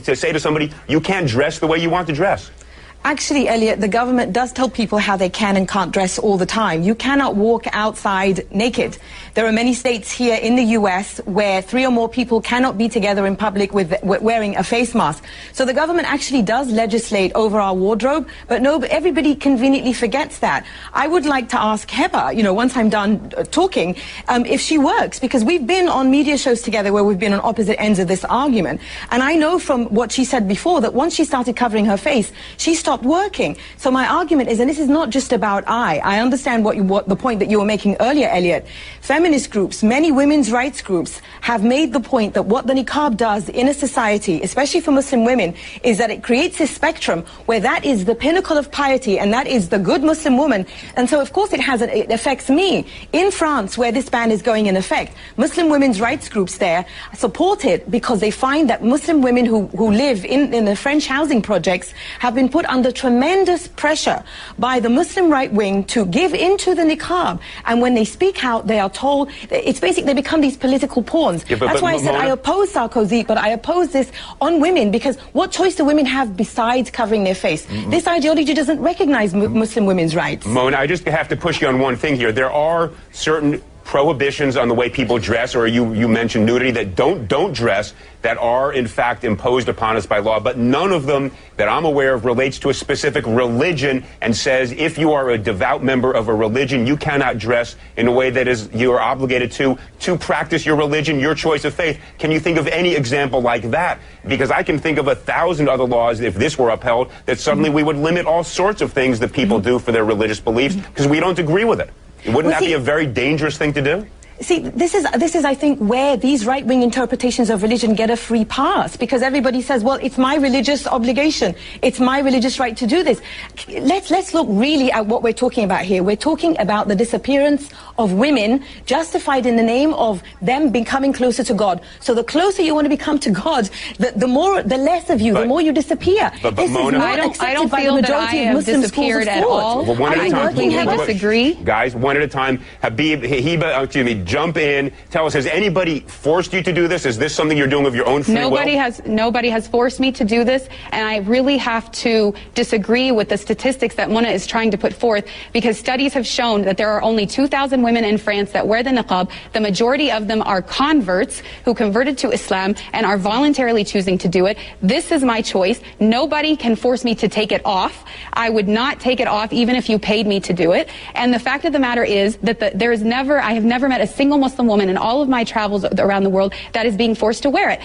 to say to somebody, you can't dress the way you want to dress? Actually, Elliot, the government does tell people how they can and can't dress all the time. You cannot walk outside naked. There are many states here in the US where 3 or more people cannot be together in public with wearing a face mask. So the government actually does legislate over our wardrobe, but no, everybody conveniently forgets that. I would like to ask Heba, you know, once I'm done talking, if she works, because we've been on media shows together where we've been on opposite ends of this argument. And I know from what she said before that once she started covering her face, she stopped working. So my argument is, and this is not just about I understand what the point that you were making earlier, Elliot. Feminist groups, many women's rights groups have made the point that what the niqab does in a society, especially for Muslim women, is that it creates a spectrum where that is the pinnacle of piety and that is the good Muslim woman. And so of course it affects me. In France, where this ban is going in effect, Muslim women's rights groups there support it because they find that Muslim women who live in the French housing projects have been put under tremendous pressure by the Muslim right wing to give into the niqab, and when they speak out they are told, it's basically they become these political pawns. Yeah, that's why I said I oppose Sarkozy, but I oppose this on women, because what choice do women have besides covering their face? This ideology doesn't recognize Muslim women's rights. Mona, I just have to push you on one thing here. There are certain prohibitions on the way people dress, or you mentioned nudity, that don't dress, that are in fact imposed upon us by law, but none of them that I'm aware of relates to a specific religion and says if you are a devout member of a religion, you cannot dress in a way that is you are obligated to practice your religion, your choice of faith. Can you think of any example like that? Because I can think of 1,000 other laws, if this were upheld, that suddenly we would limit all sorts of things that people do for their religious beliefs because we don't agree with it. Wouldn't that be a very dangerous thing to do? See, this is, I think, where these right-wing interpretations of religion get a free pass, because everybody says, well, it's my religious obligation, it's my religious right to do this. Let's look really at what we're talking about here. We're talking about the disappearance of women justified in the name of them becoming closer to God. So the closer you want to become to God, the less of you, the more you disappear. But Mona, I don't feel that I have disappeared at all. Well, one at a time. I completely disagree. Guys, one at a time. Heba, excuse me, jump in. Tell us, has anybody forced you to do this? Is this something you're doing of your own free will? Nobody has forced me to do this, and I really have to disagree with the statistics that Mona is trying to put forth, because studies have shown that there are only 2,000 women in France that wear the niqab. The majority of them are converts who converted to Islam and are voluntarily choosing to do it. This is my choice. Nobody can force me to take it off. I would not take it off even if you paid me to do it. And the fact of the matter is that I have never met a single Muslim woman in all of my travels around the world that is being forced to wear it.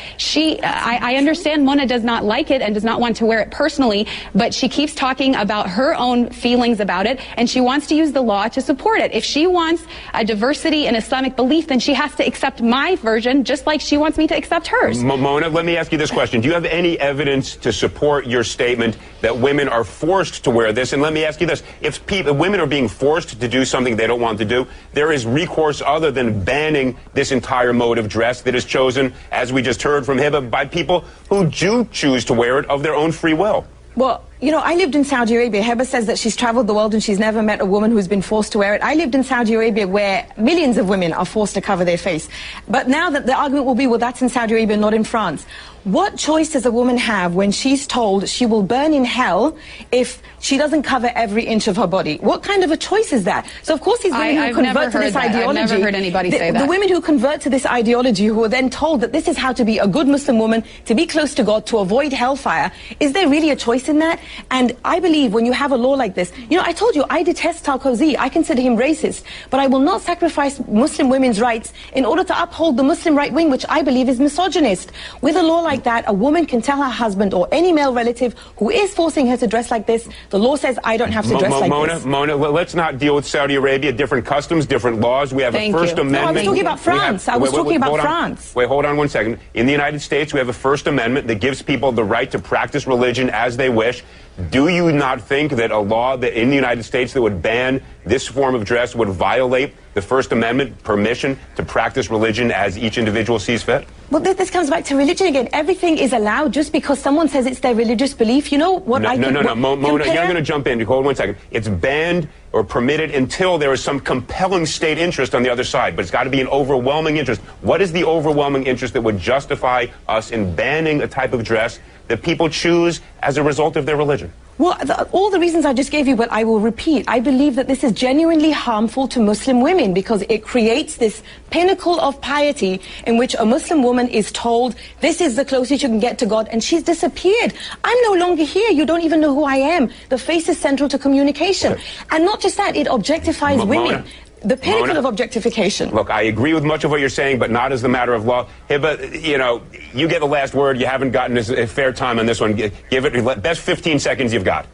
I understand Mona does not like it and does not want to wear it personally, but she keeps talking about her own feelings about it, and she wants to use the law to support it. If she wants a diversity in Islamic belief, then she has to accept my version just like she wants me to accept hers. Mona, let me ask you this question. Do you have any evidence to support your statement that women are forced to wear this? And let me ask you this. If women are being forced to do something they don't want to do, there is recourse other than banning this entire mode of dress that is chosen, as we just heard from Heba, by people who do choose to wear it of their own free will. Well, you know, I lived in Saudi Arabia. Heba says that she's traveled the world and she's never met a woman who's been forced to wear it. I lived in Saudi Arabia where millions of women are forced to cover their face. But now that the argument will be, well, that's in Saudi Arabia, not in France. What choice does a woman have when she's told she will burn in hell if she doesn't cover every inch of her body? What kind of a choice is that? So of course these women who convert to this ideology, I've never heard anybody say that. The women who convert to this ideology, who are then told that this is how to be a good Muslim woman, to be close to God, to avoid hellfire, is there really a choice in that? And I believe when you have a law like this, you know, I told you I detest Sarkozy, I consider him racist, but I will not sacrifice Muslim women's rights in order to uphold the Muslim right wing, which I believe is misogynist. With a law like that, a woman can tell her husband or any male relative who is forcing her to dress like this, the law says I don't have to dress like this. Mona, let's not deal with Saudi Arabia, different customs, different laws. We have a First Amendment. No, I was talking about France. I was talking about France. Wait, hold on one second. In the United States, we have a First Amendment that gives people the right to practice religion as they wish. Do you not think that a law that in the United States that would ban this form of dress would violate the First Amendment permission to practice religion as each individual sees fit? Well, this comes back to religion again. Everything is allowed just because someone says it's their religious belief. You know what I think? No, Mona, you're going to jump in. Hold 1 second. It's banned or permitted until there is some compelling state interest on the other side, but it's got to be an overwhelming interest. What is the overwhelming interest that would justify us in banning a type of dress that people choose as a result of their religion? Well, all the reasons I just gave you, but I will repeat. I believe that this is genuinely harmful to Muslim women because it creates this pinnacle of piety in which a Muslim woman is told, this is the closest you can get to God, and she's disappeared. I'm no longer here. You don't even know who I am. The face is central to communication. And not just that, it objectifies women. The pinnacle of objectification. Look, I agree with much of what you're saying, but not as the matter of law. Hiba, you know, you get the last word. You haven't gotten a fair time on this one. Give it best 15 seconds you've got.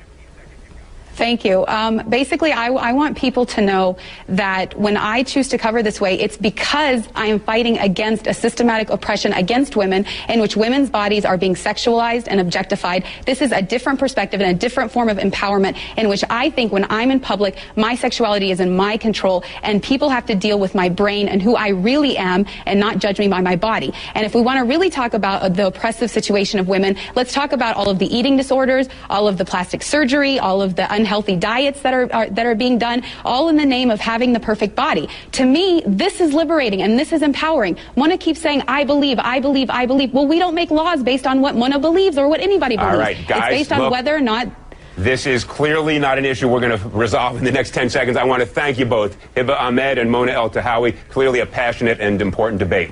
Thank you. Basically, I want people to know that when I choose to cover this way, it's because I am fighting against a systematic oppression against women in which women's bodies are being sexualized and objectified. This is a different perspective and a different form of empowerment in which I think when I'm in public, my sexuality is in my control and people have to deal with my brain and who I really am and not judge me by my body. And if we want to really talk about the oppressive situation of women, let's talk about all of the eating disorders, all of the plastic surgery, all of the unhealthy diets that are being done, all in the name of having the perfect body. To me, this is liberating and this is empowering. Mona keeps saying, I believe, I believe, I believe. Well, we don't make laws based on what Mona believes or what anybody believes. All right, guys, it's based on whether or not... This is clearly not an issue we're going to resolve in the next 10 seconds. I want to thank you both, Hiba Ahmed and Mona El Tahawi. Clearly a passionate and important debate.